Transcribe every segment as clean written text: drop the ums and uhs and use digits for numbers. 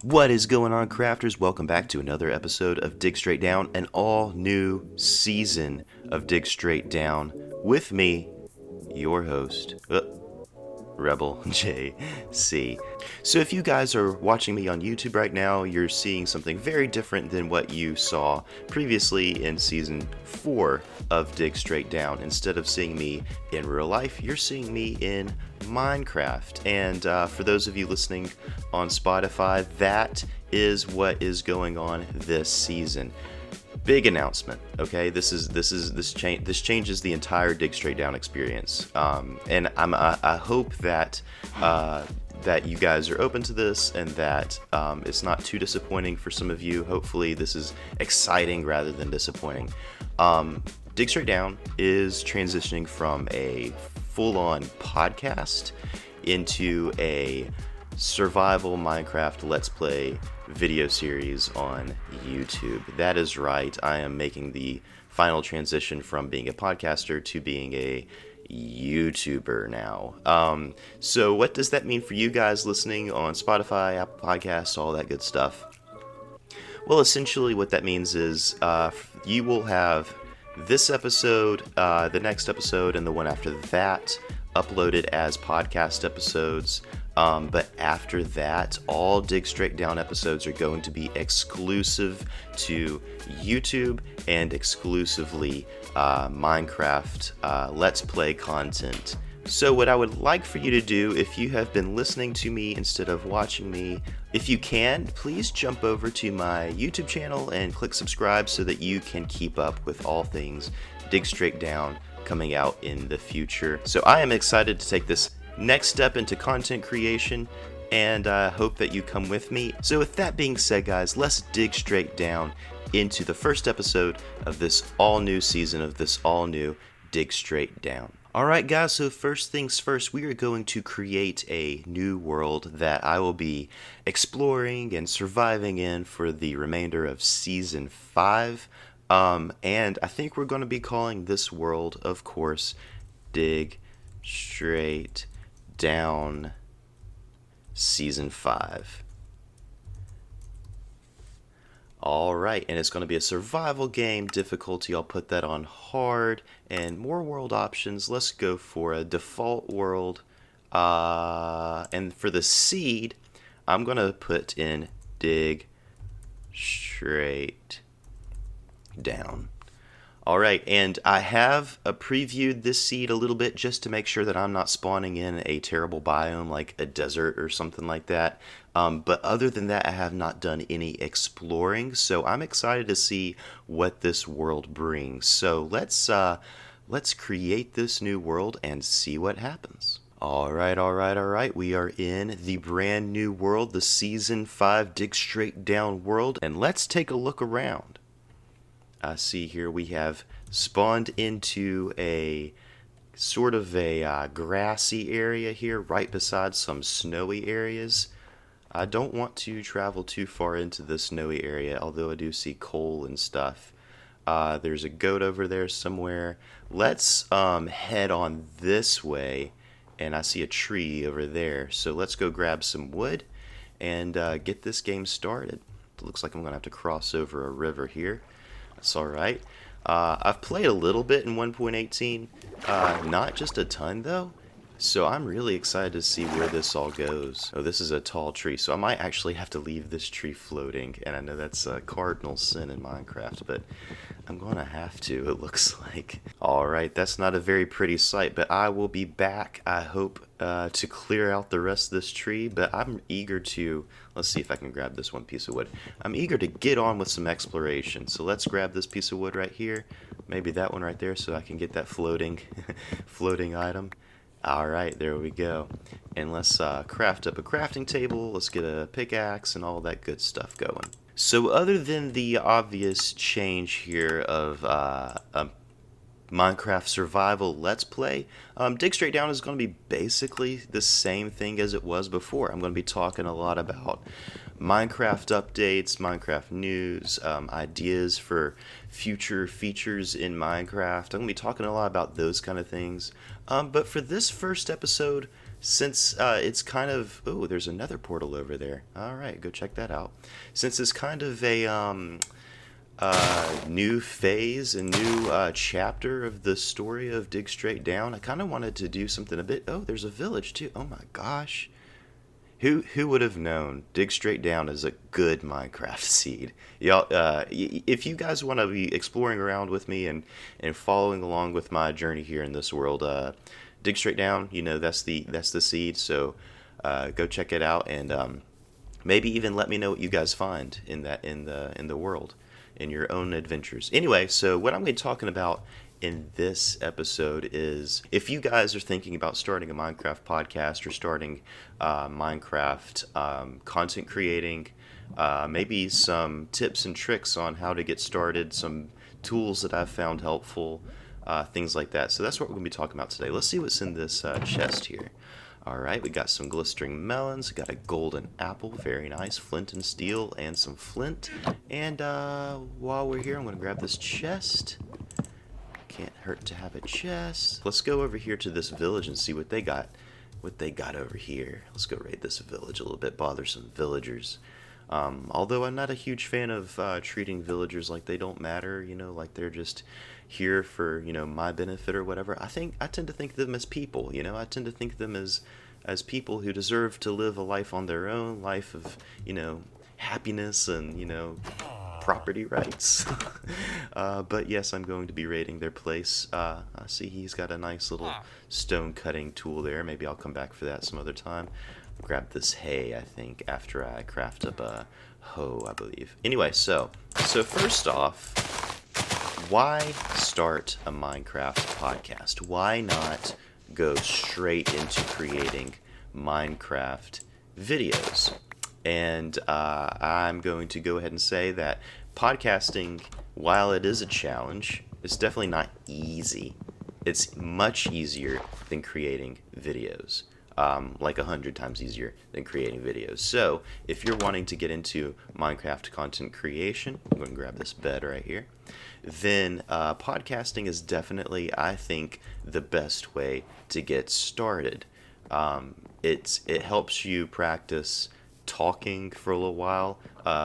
What is going on, crafters? Welcome back to another episode of Dig Straight Down, an all new season of Dig Straight Down with me, your host, Rebel JC. So if you guys are watching me on YouTube right now, you're seeing something very different than what you saw previously in Season 4 of Dig Straight Down. Instead of seeing me in real life, you're seeing me in Minecraft. And for those of you listening on Spotify, that is what is going on this season. Big announcement, okay? This changes the entire Dig Straight Down experience, and I hope that that you guys are open to this and that it's not too disappointing for some of you. Hopefully, this is exciting rather than disappointing. Dig Straight Down is transitioning from a full-on podcast into a survival Minecraft Let's Play video series on YouTube. That is right, I am making the final transition from being a podcaster to being a YouTuber now. So what does that mean for you guys listening on Spotify, Apple Podcasts, all that good stuff? Well, essentially what that means is you will have this episode, the next episode, and the one after that uploaded as podcast episodes. But after that, all Dig Straight Down episodes are going to be exclusive to YouTube and exclusively Minecraft Let's Play content. So what I would like for you to do, if you have been listening to me instead of watching me, if you can, please jump over to my YouTube channel and click subscribe so that you can keep up with all things Dig Straight Down coming out in the future. So I am excited to take this next step into content creation, and I hope that you come with me. So with that being said, guys, let's dig straight down into the first episode of this all-new season of this all-new Dig Straight Down. Alright guys, so first things first, we are going to create a new world that I will be exploring and surviving in for the remainder of Season 5. And I think we're going to be calling this world, of course, Dig Straight Down Season 5. Alright, and it's going to be a survival game. Difficulty, I'll put that on hard. And more world options, let's go for a default world. And for the seed, I'm going to put in Dig Straight Down. Alright, and I have previewed this seed a little bit just to make sure that I'm not spawning in a terrible biome like a desert or something like that. But other than that, I have not done any exploring, so I'm excited to see what this world brings. So let's create this new world and see what happens. Alright, we are in the brand new world, the Season 5 Dig Straight Down world, and let's take a look around. I see here we have spawned into a sort of a grassy area here right beside some snowy areas. I don't want to travel too far into the snowy area, although I do see coal and stuff. There's a goat over there somewhere. Let's head on this way, and I see a tree over there. So let's go grab some wood and get this game started. It looks like I'm going to have to cross over a river here. That's alright. I've played a little bit in 1.18, not just a ton though, so I'm really excited to see where this all goes. Oh, this is a tall tree, so I might actually have to leave this tree floating, and I know that's a cardinal sin in Minecraft, but I'm gonna have to, it looks like. Alright, that's not a very pretty sight, but I will be back, I hope, to clear out the rest of this tree, but I'm eager to, let's see if I can grab this one piece of wood. I'm eager to get on with some exploration, so let's grab this piece of wood right here, maybe that one right there so I can get that floating item. Alright, there we go. And let's craft up a crafting table, let's get a pickaxe and all that good stuff going. So other than the obvious change here of Minecraft Survival Let's Play, Dig Straight Down is going to be basically the same thing as it was before. I'm going to be talking a lot about Minecraft updates, Minecraft news, ideas for future features in Minecraft. I'm going to be talking a lot about those kind of things. But for this first episode, Since it's kind of, oh, there's another portal over there. All right, go check that out. Since it's kind of a new phase, a new chapter of the story of Dig Straight Down, I kind of wanted to do something a bit. Oh, there's a village too. Oh my gosh. Who would have known Dig Straight Down is a good Minecraft seed? Y'all, if you guys want to be exploring around with me and following along with my journey here in this world, Dig Straight Down, that's the seed. So go check it out and maybe even let me know what you guys find in the world, in your own adventures. Anyway, so what I'm going to be talking about in this episode is if you guys are thinking about starting a Minecraft podcast or starting Minecraft content creating, maybe some tips and tricks on how to get started, some tools that I've found helpful, things like that. So that's what we're going to be talking about today. Let's see what's in this chest here. All right, we got some glistering melons, got a golden apple, very nice, flint and steel, and some flint. And while we're here, I'm going to grab this chest. Can't hurt to have a chest. Let's go over here to this village and see what they got. What they got over here. Let's go raid this village a little bit. Bother some villagers. Although I'm not a huge fan of treating villagers like they don't matter. Like they're just here for my benefit or whatever. I tend to think of them as people. I tend to think of them as people who deserve to live a life on their own, life of happiness and property rights. But yes, I'm going to be raiding their place. I see he's got a nice little stone cutting tool there. Maybe I'll come back for that some other time. Grab this hay, I think, after I craft up a hoe, I believe. Anyway, so first off, why start a Minecraft podcast? Why not go straight into creating Minecraft videos? And I'm going to go ahead and say that podcasting, while it is a challenge, it's definitely not easy. It's much easier than creating videos. Like 100 times easier than creating videos. So if you're wanting to get into Minecraft content creation, I'm going to grab this bed right here, then podcasting is definitely, I think, the best way to get started. It helps you practice talking for a little while,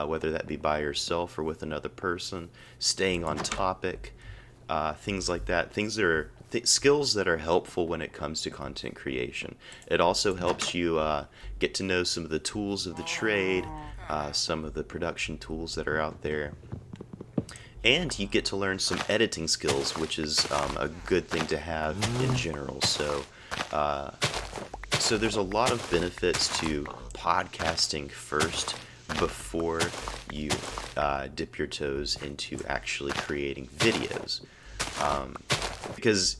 whether that be by yourself or with another person, staying on topic, things like that. Things that are skills that are helpful when it comes to content creation. It also helps you get to know some of the tools of the trade, some of the production tools that are out there. And you get to learn some editing skills, which is a good thing to have in general. So there's a lot of benefits to podcasting first before you dip your toes into actually creating videos. Because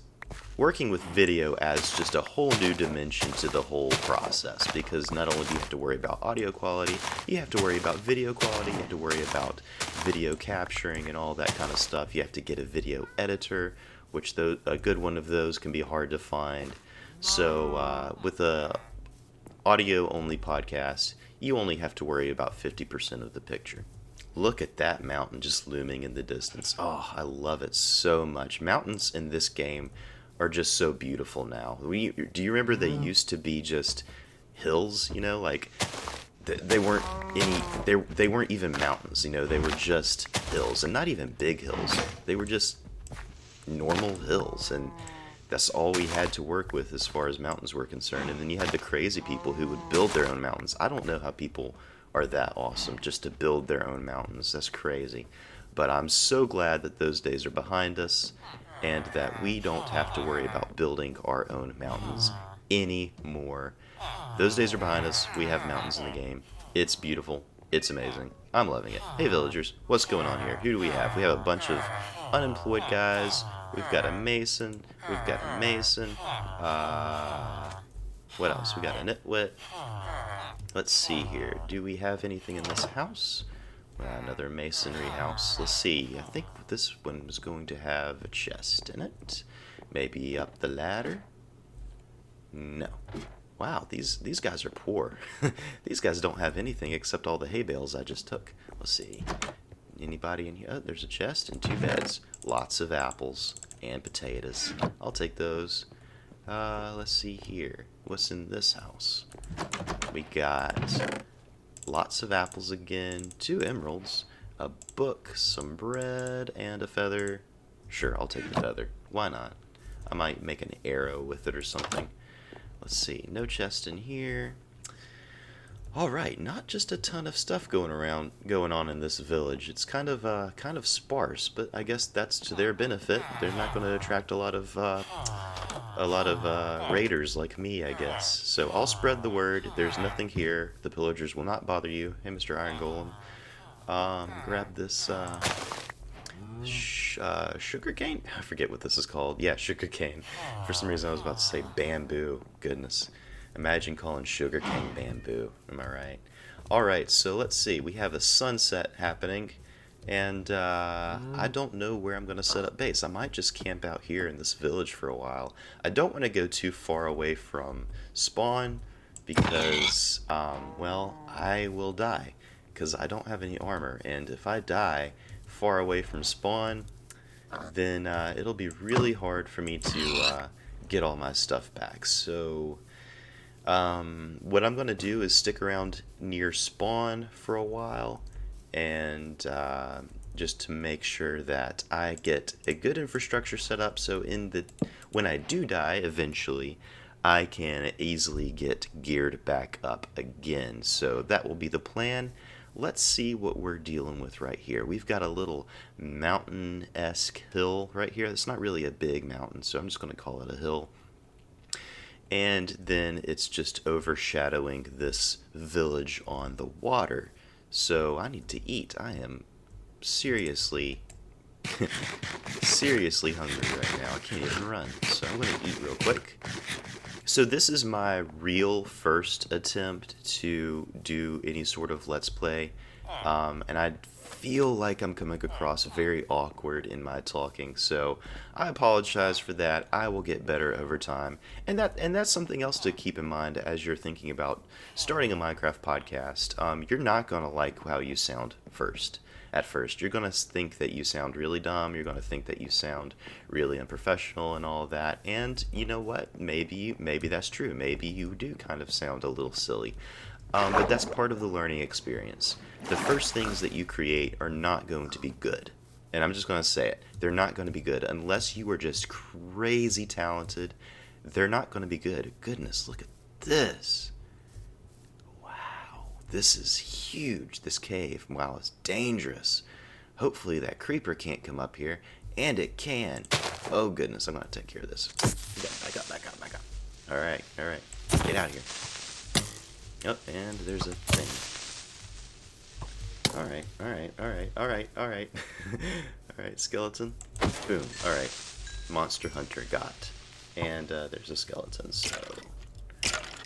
working with video adds just a whole new dimension to the whole process, because not only do you have to worry about audio quality, you have to worry about video quality, you have to worry about video capturing and all that kind of stuff. You have to get a video editor, which a good one of those can be hard to find. So with a audio-only podcast, you only have to worry about 50% of the picture. Look at that mountain just looming in the distance. Oh, I love it so much. Mountains in this game are just so beautiful now. Do you remember they used to be just hills? Like they weren't they weren't even mountains. They were just hills, and not even big hills. They were just normal hills, and that's all we had to work with as far as mountains were concerned. And then you had the crazy people who would build their own mountains. I don't know how people are that awesome just to build their own mountains. That's crazy. But I'm so glad that those days are behind us and that we don't have to worry about building our own mountains anymore. Those days are behind us. We have mountains in the game. It's beautiful. It's amazing. I'm loving it. Hey villagers, what's going on here? Who do we have? We have a bunch of unemployed guys. We've got a mason. We've got a mason. What else? We got a nitwit. Let's see here. Do we have anything in this house? Another masonry house. Let's see. I think this one was going to have a chest in it. Maybe up the ladder? No. Wow, these guys are poor. These guys don't have anything except all the hay bales I just took. Let's see. Anybody in here? Oh, there's a chest and 2 beds. Lots of apples and potatoes. I'll take those. Let's see here. What's in this house? We got lots of apples again, 2 emeralds, a book, some bread, and a feather. Sure, I'll take the feather. Why not? I might make an arrow with it or something. Let's see. No chest in here. Alright, not just a ton of stuff going on in this village. It's kind of sparse, but I guess that's to their benefit. They're not going to attract a lot of raiders like me, I guess. So I'll spread the word. There's nothing here. The pillagers will not bother you. Hey, Mr. Iron Golem. Grab this sugar cane? I forget what this is called. Yeah, sugar cane. For some reason I was about to say bamboo. Goodness. Imagine calling sugarcane bamboo. Am I right? Alright, so let's see. We have a sunset happening. And I don't know where I'm going to set up base. I might just camp out here in this village for a while. I don't want to go too far away from spawn because, well, I will die. Because I don't have any armor. And if I die far away from spawn, then it'll be really hard for me to get all my stuff back. So what I'm going to do is stick around near spawn for a while, and just to make sure that I get a good infrastructure set up, so when I do die eventually, I can easily get geared back up again. So that will be the plan. Let's see what we're dealing with right here. We've got a little mountain-esque hill right here. It's not really a big mountain, so I'm just going to call it a hill. And then it's just overshadowing this village on the water. So I need to eat. I am seriously hungry right now. I can't even run. So I'm going to eat real quick. So this is my real first attempt to do any sort of Let's Play. And I feel like I'm coming across very awkward in my talking, so I apologize for that. I will get better over time. And that's something else to keep in mind as you're thinking about starting a Minecraft podcast. You're not going to like how you sound at first. You're going to think that you sound really dumb. You're going to think that you sound really unprofessional and all that. And you know what? Maybe that's true. Maybe you do kind of sound a little silly. But that's part of the learning experience. The first things that you create are not going to be good. And I'm just going to say it. They're not going to be good. Unless you are just crazy talented, they're not going to be good. Goodness, look at this. Wow, this is huge, this cave. Wow, it's dangerous. Hopefully that creeper can't come up here. And it can. Oh, goodness, I'm going to take care of this. Back up. Alright. Get out of here. Oh, and there's a thing. Alright. Alright, skeleton. Boom. Alright. Monster Hunter got. And there's a skeleton, so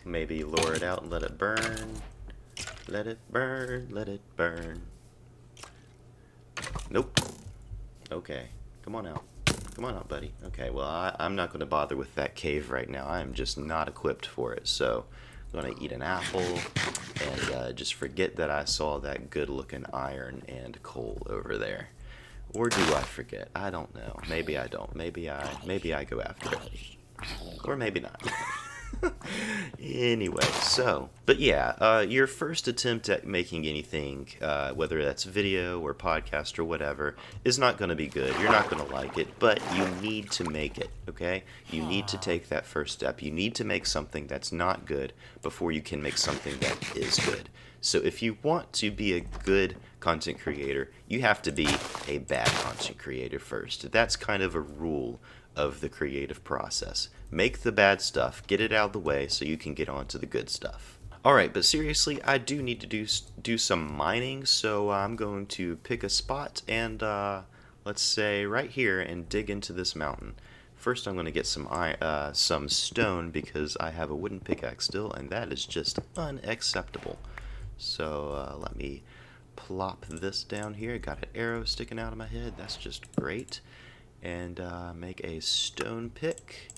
maybe lure it out and let it burn. Let it burn. Nope. Okay. Come on out, buddy. Okay, well, I'm not going to bother with that cave right now. I am just not equipped for it, so I'm going to eat an apple and just forget that I saw that good-looking iron and coal over there. Or do I forget? I don't know. Maybe I don't. Maybe I go after it. Or maybe not. Anyway, but yeah, your first attempt at making anything, whether that's video or podcast or whatever, is not going to be good. You're not going to like it, but you need to make it, okay? You need to take that first step. You need to make something that's not good before you can make something that is good. So if you want to be a good content creator, you have to be a bad content creator first. That's kind of a rule of the creative process. Make the bad stuff, get it out of the way so you can get on to the good stuff. Alright, but seriously, I do need to do some mining, so I'm going to pick a spot and, let's say right here, and dig into this mountain. First I'm going to get some stone because I have a wooden pickaxe still, and that is just unacceptable. So let me plop this down here. Got an arrow sticking out of my head, that's just great. And make a stone pick,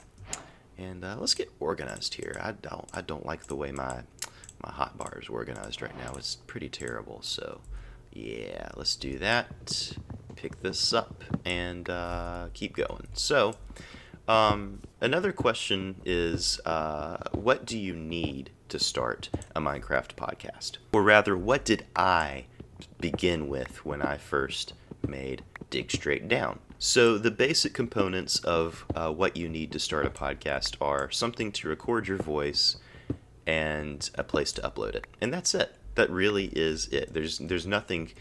and let's get organized here. I don't like the way my hotbar is organized right now. It's pretty terrible. So yeah, let's do that. Pick this up and keep going. So Another question is, what do you need to start a Minecraft podcast? Or rather, what did I begin with when I first made Dig Straight Down? So the basic components of what you need to start a podcast are something to record your voice and a place to upload it. And that's it. That really is it. There's nothing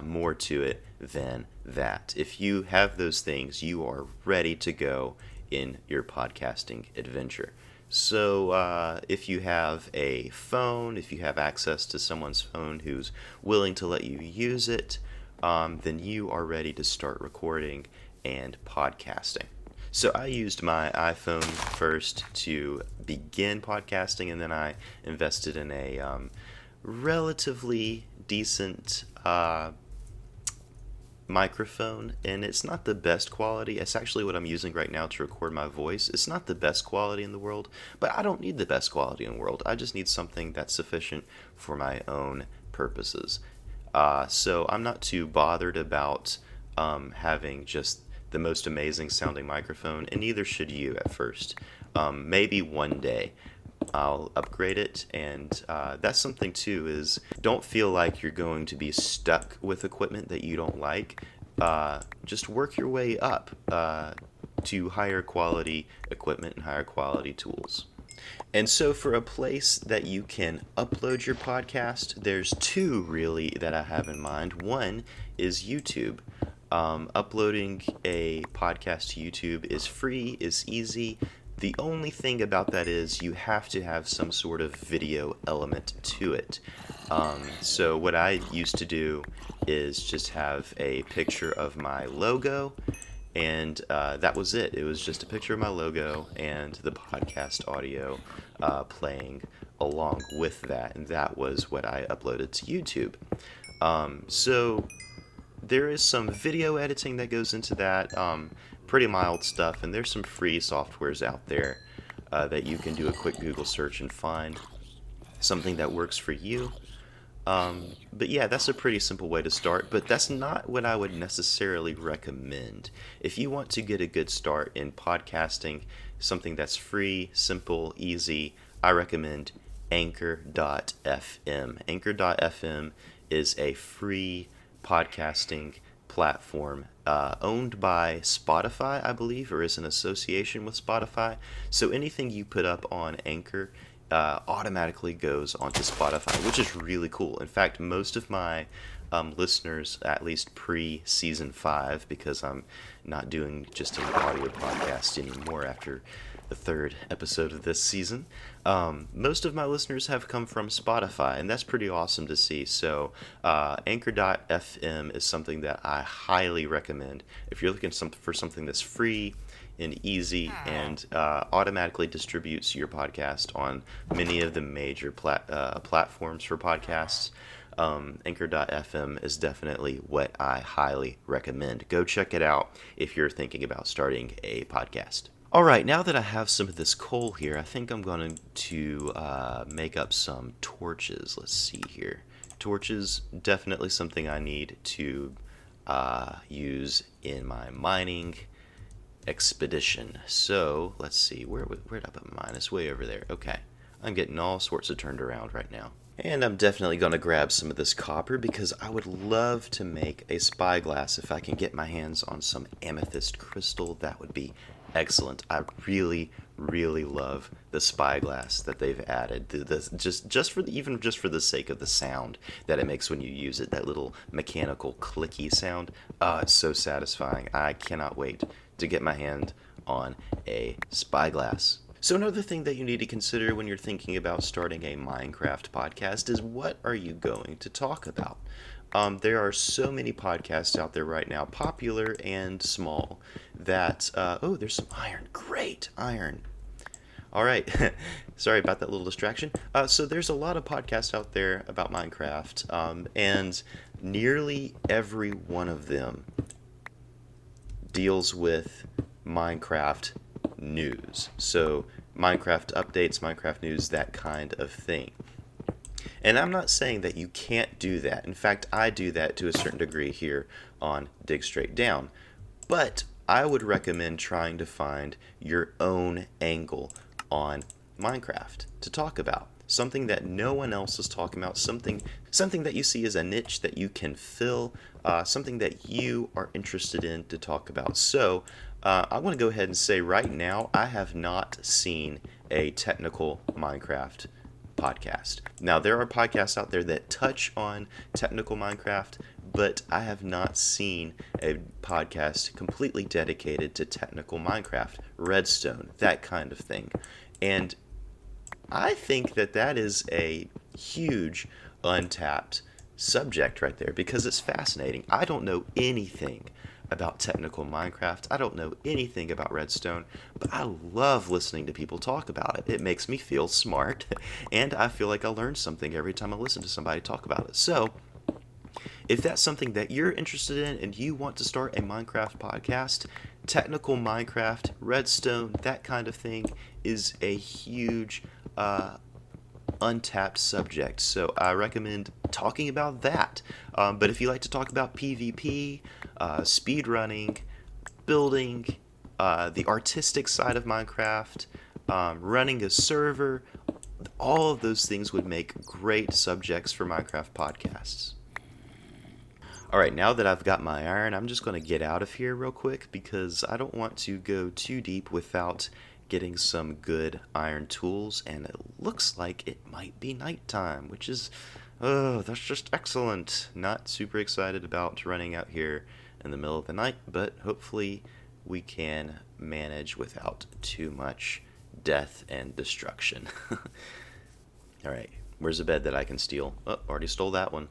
more to it than that. If you have those things, you are ready to go in your podcasting adventure. So if you have a phone, if you have access to someone's phone who's willing to let you use it, then you are ready to start recording and podcasting. So I used my iPhone first to begin podcasting, and then I invested in a relatively decent microphone, and it's not the best quality. It's actually what I'm using right now to record my voice. It's not the best quality in the world, but I don't need the best quality in the world. I just need something that's sufficient for my own purposes. So I'm not too bothered about having just the most amazing sounding microphone, and neither should you at first. Maybe one day I'll upgrade it, and that's something too, is don't feel like you're going to be stuck with equipment that you don't like. Just work your way up to higher quality equipment and higher quality tools. And so for a place that you can upload your podcast, there's two really that I have in mind. One is YouTube. Uploading a podcast to YouTube is free, is easy. The only thing about that is you have to have some sort of video element to it. So what I used to do is just have a picture of my logo, and that was it. It was just a picture of my logo and the podcast audio playing along with that, and that was what I uploaded to YouTube. So there is some video editing that goes into that, pretty mild stuff, and there's some free softwares out there that you can do a quick Google search and find something that works for you. But yeah, that's a pretty simple way to start, but that's not what I would necessarily recommend. If you want to get a good start in podcasting, something that's free, simple, easy, I recommend Anchor.fm. Anchor.fm is a free podcasting platform owned by Spotify, I believe, or is in association with Spotify. So anything you put up on Anchor automatically goes onto Spotify, which is really cool. In fact, most of my listeners, at least pre-season 5, because I'm not doing just an audio podcast anymore after the third episode of this season, most of my listeners have come from Spotify, and that's pretty awesome to see. So Anchor.fm is something that I highly recommend if you're looking for something that's free and easy and automatically distributes your podcast on many of the major platforms for podcasts. Anchor.fm is definitely what I highly recommend. Go check it out if you're thinking about starting a podcast. All right, now that I have some of this coal here, I think I'm going to make up some torches. Let's see here. Torches, definitely something I need to use in my mining expedition. So, let's see. Where did I put mine? It's way over there. Okay. I'm getting all sorts of turned around right now. And I'm definitely going to grab some of this copper because I would love to make a spyglass. If I can get my hands on some amethyst crystal, that would be excellent. I really, really love the spyglass that they've added. Just for the sake of the sound that it makes when you use it, that little mechanical clicky sound. It's so satisfying. I cannot wait to get my hand on a spyglass. So another thing that you need to consider when you're thinking about starting a Minecraft podcast is, what are you going to talk about? There are so many podcasts out there right now, popular and small, that, there's some iron. Great, iron. All right, sorry about that little distraction. So there's a lot of podcasts out there about Minecraft, and nearly every one of them deals with Minecraft news. So Minecraft updates, Minecraft news, that kind of thing. And I'm not saying that you can't do that. In fact, I do that to a certain degree here on Dig Straight Down. But I would recommend trying to find your own angle on Minecraft to talk about. Something that no one else is talking about, something that you see as a niche that you can fill, something that you are interested in to talk about. So I want to go ahead and say right now, I have not seen a technical Minecraft podcast. Now, there are podcasts out there that touch on technical Minecraft, but I have not seen a podcast completely dedicated to technical Minecraft, Redstone, that kind of thing. And I think that that is a huge untapped subject right there because it's fascinating. I don't know anything about technical Minecraft. I don't know anything about Redstone, but I love listening to people talk about it. It makes me feel smart, and I feel like I learn something every time I listen to somebody talk about it. So, if that's something that you're interested in and you want to start a Minecraft podcast, technical Minecraft, Redstone, that kind of thing is a huge untapped subject. So I recommend talking about that. But if you like to talk about PvP, speedrunning, building, the artistic side of Minecraft, running a server, all of those things would make great subjects for Minecraft podcasts. Alright, now that I've got my iron, I'm just going to get out of here real quick because I don't want to go too deep without getting some good iron tools, and it looks like it might be nighttime, which is, oh, that's just excellent. Not super excited about running out here in the middle of the night, but hopefully we can manage without too much death and destruction. Alright, where's a bed that I can steal? Oh, already stole that one.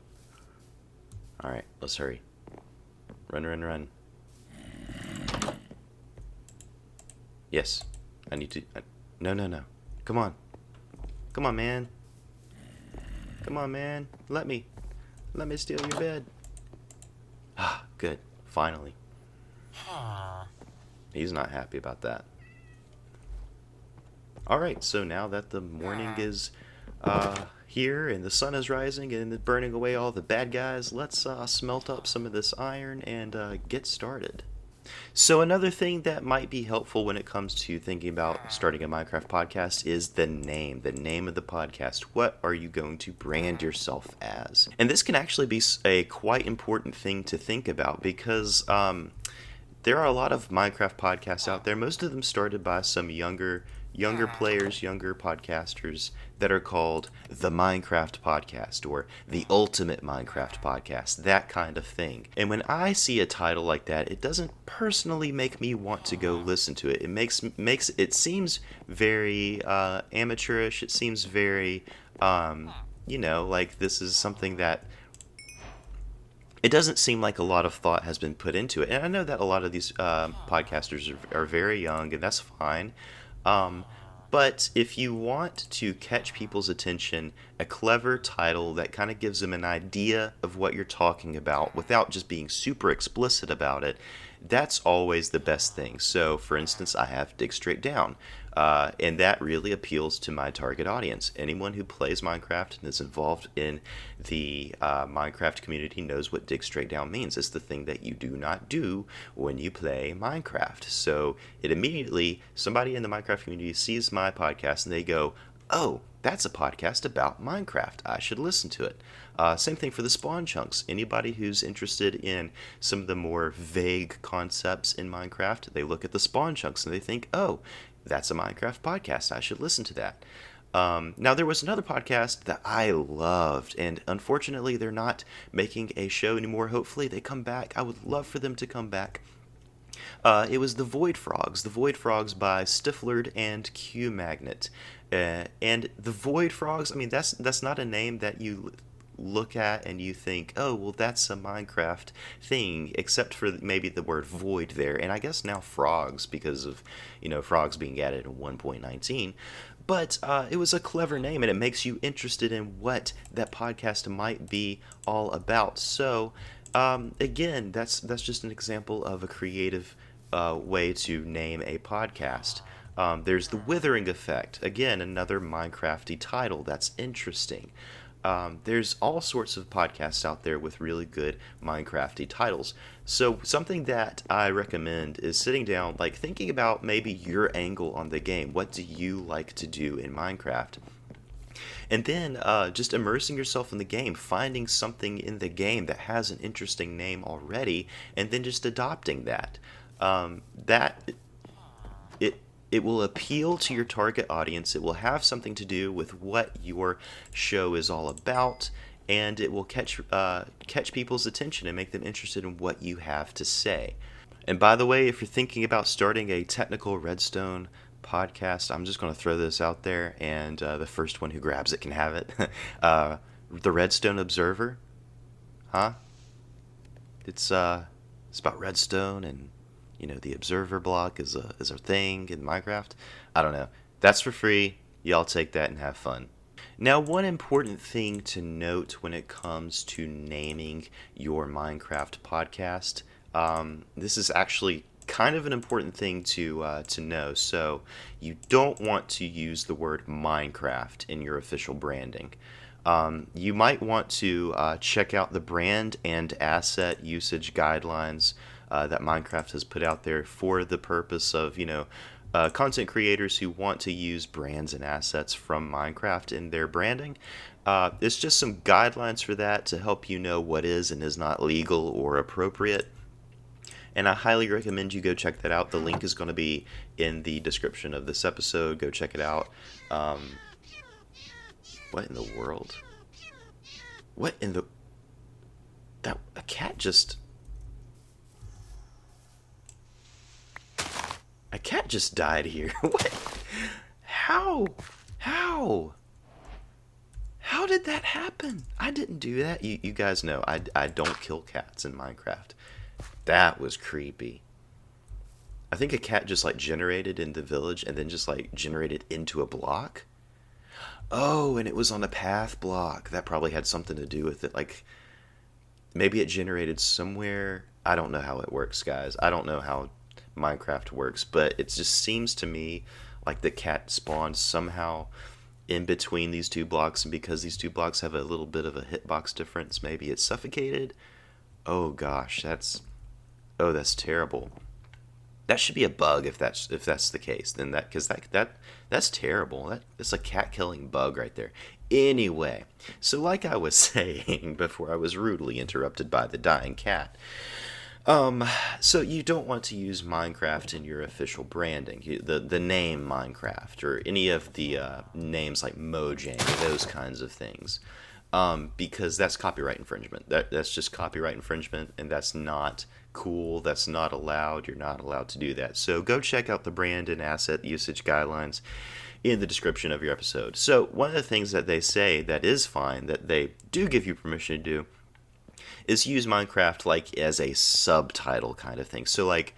Alright, let's hurry. Run, run, run. Yes. I need to... No, no, no. Come on. Come on, man. Come on, man. Let me steal your bed. Ah, good. Finally. He's not happy about that. Alright, so now that the morning is here and the sun is rising and burning away all the bad guys, let's smelt up some of this iron and get started. So another thing that might be helpful when it comes to thinking about starting a Minecraft podcast is the name of the podcast. What are you going to brand yourself as? And this can actually be a quite important thing to think about because there are a lot of Minecraft podcasts out there. Most of them started by some younger players, younger podcasters that are called the Minecraft Podcast or the Ultimate Minecraft Podcast, that kind of thing. And when I see a title like that, it doesn't personally make me want to go listen to it. It makes it seems very amateurish. It seems very like this is something that it doesn't seem like a lot of thought has been put into it. And I know that a lot of these podcasters are very young, and that's fine. But if you want to catch people's attention, a clever title that kind of gives them an idea of what you're talking about without just being super explicit about it, that's always the best thing. So, for instance, I have Dig Straight Down, and that really appeals to my target audience. Anyone who plays Minecraft and is involved in the Minecraft community knows what Dig Straight Down means. It's the thing that you do not do when you play Minecraft. So it immediately, somebody in the Minecraft community sees my podcast and they go, oh, that's a podcast about Minecraft. I should listen to it. Same thing for the spawn chunks. Anybody who's interested in some of the more vague concepts in Minecraft, they look at the spawn chunks and they think, oh, that's a Minecraft podcast. I should listen to that. Now, there was another podcast that I loved, and unfortunately, they're not making a show anymore. Hopefully, they come back. I would love for them to come back. It was The Void Frogs by Stiflerd and Q Magnet. And The Void Frogs, I mean, that's not a name that you look at and you think, oh, well, that's a Minecraft thing, except for maybe the word void there. And I guess now frogs, because of, frogs being added in 1.19. But it was a clever name, and it makes you interested in what that podcast might be all about. So, again, that's just an example of a creative way to name a podcast. There's The Withering Effect. Again, another Minecrafty title that's interesting. There's all sorts of podcasts out there with really good Minecrafty titles. So something that I recommend is sitting down, like thinking about maybe your angle on the game. What do you like to do in Minecraft? And then just immersing yourself in the game, finding something in the game that has an interesting name already, and then just adopting that. That it will appeal to your target audience. It will have something to do with what your show is all about, and it will catch people's attention and make them interested in what you have to say. And by the way, if you're thinking about starting a technical Redstone podcast, I'm just going to throw this out there, and the first one who grabs it can have it. The Redstone Observer, huh? It's about redstone, and the Observer block is a thing in Minecraft. I don't know. That's for free. Y'all take that and have fun. Now, one important thing to note when it comes to naming your Minecraft podcast, this is actually kind of an important thing to know. So, you don't want to use the word Minecraft in your official branding. You might want to check out the brand and asset usage guidelines that Minecraft has put out there for the purpose of, content creators who want to use brands and assets from Minecraft in their branding. It's just some guidelines for that to help you know what is and is not legal or appropriate. And I highly recommend you go check that out. The link is going to be in the description of this episode. Go check it out. What in the world? What in the... That... A cat just... A cat just died here. What? How? How did that happen? I didn't do that. You guys know I don't kill cats in Minecraft. That was creepy. I think a cat just like generated in the village and then just like generated into a block. Oh, and it was on a path block. That probably had something to do with it. Like maybe it generated somewhere. I don't know how it works, guys. I don't know how Minecraft works, but it just seems to me like the cat spawned somehow in between these two blocks, and because these two blocks have a little bit of a hitbox difference, maybe it's suffocated. Oh gosh, that's terrible. That should be a bug if that's the case. Then that's terrible. That's a cat killing bug right there. Anyway, so like I was saying before I was rudely interrupted by the dying cat. So you don't want to use Minecraft in your official branding, the name Minecraft, or any of the names like Mojang, those kinds of things, because that's copyright infringement. That's just copyright infringement, and that's not cool. That's not allowed. You're not allowed to do that. So go check out the brand and asset usage guidelines in the description of your episode. So one of the things that they say that is fine, that they do give you permission to do, is use Minecraft like as a subtitle kind of thing. So like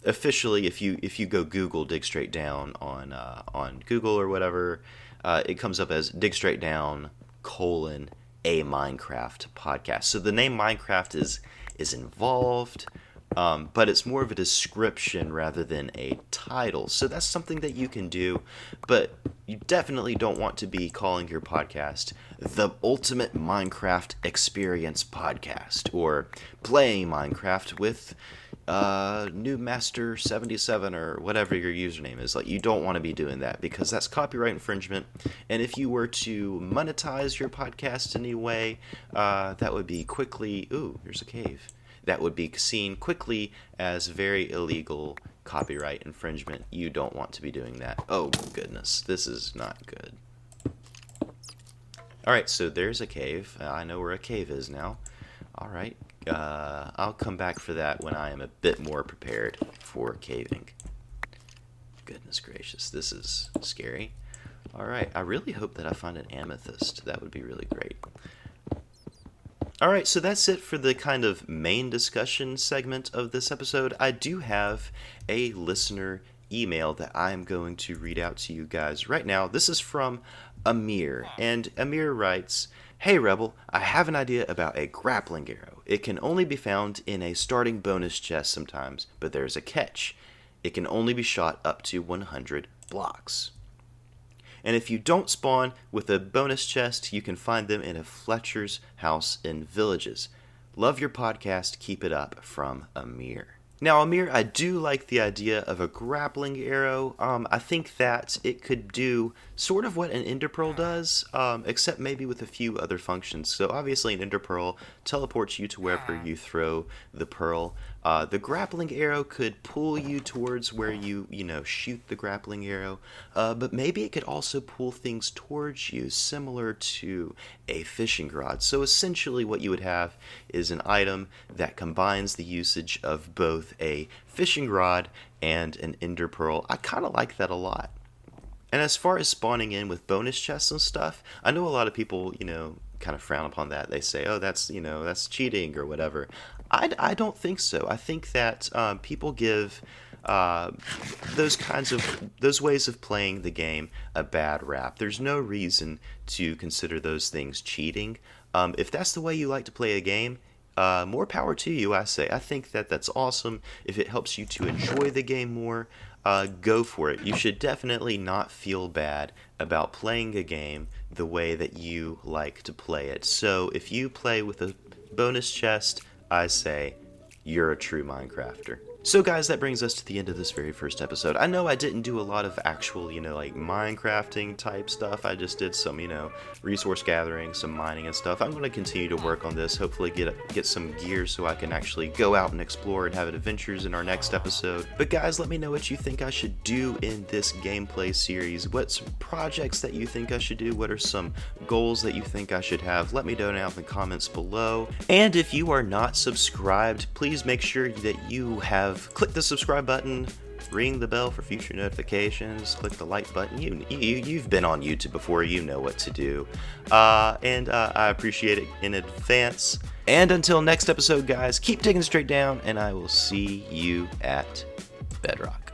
officially, if you go Google Dig Straight Down on Google or whatever, it comes up as Dig Straight Down : a Minecraft podcast. So the name Minecraft is involved, but it's more of a description rather than a title. So that's something that you can do, but you definitely don't want to be calling your podcast the Ultimate Minecraft Experience Podcast, or Playing Minecraft with New Master 77, or whatever your username is. Like, you don't want to be doing that, because that's copyright infringement. And if you were to monetize your podcast in any way, that would be quickly... Ooh, there's a cave. That would be seen quickly as very illegal copyright infringement. You don't want to be doing that. Oh, goodness. This is not good. Alright, so there's a cave. I know where a cave is now. Alright. I'll come back for that when I am a bit more prepared for caving. Goodness gracious, this is scary. Alright, I really hope that I find an amethyst. That would be really great. Alright, so that's it for the kind of main discussion segment of this episode. I do have a listener email that I'm going to read out to you guys right now. This is from Amir, and Amir writes, "Hey Rebel, I have an idea about a grappling arrow. It can only be found in a starting bonus chest sometimes, but there's a catch. It can only be shot up to 100 blocks. And if you don't spawn with a bonus chest, you can find them in a Fletcher's house in Villages. Love your podcast. Keep it up, from Amir. Now, Amir, I do like the idea of a grappling arrow. I think that it could do sort of what an Ender Pearl does, except maybe with a few other functions. So obviously an Ender Pearl teleports you to wherever you throw the pearl. The grappling arrow could pull you towards where you shoot the grappling arrow, but maybe it could also pull things towards you, similar to a fishing rod. So essentially what you would have is an item that combines the usage of both a fishing rod and an Ender Pearl. I kind of like that a lot. And as far as spawning in with bonus chests and stuff, I know a lot of people, kind of frown upon that. They say, oh, that's cheating or whatever. I don't think so. I think that people give those ways of playing the game a bad rap. There's no reason to consider those things cheating. If that's the way you like to play a game, more power to you, I say. I think that that's awesome. If it helps you to enjoy the game more, go for it. You should definitely not feel bad about playing a game the way that you like to play it. So if you play with a bonus chest, I say you're a true Minecrafter. So guys, that brings us to the end of this very first episode. I know I didn't do a lot of actual, like Minecrafting type stuff. I just did some, resource gathering, some mining and stuff. I'm going to continue to work on this, hopefully get some gear so I can actually go out and explore and have adventures in our next episode. But guys, let me know what you think I should do in this gameplay series. What's projects that you think I should do? What are some goals that you think I should have? Let me know down in the comments below. And if you are not subscribed, please make sure that you have clicked the subscribe button, ring the bell for future notifications, click the like button. You've been on YouTube before, you know what to do. And I appreciate it in advance. And until next episode, guys, keep digging straight down, and I will see you at Bedrock.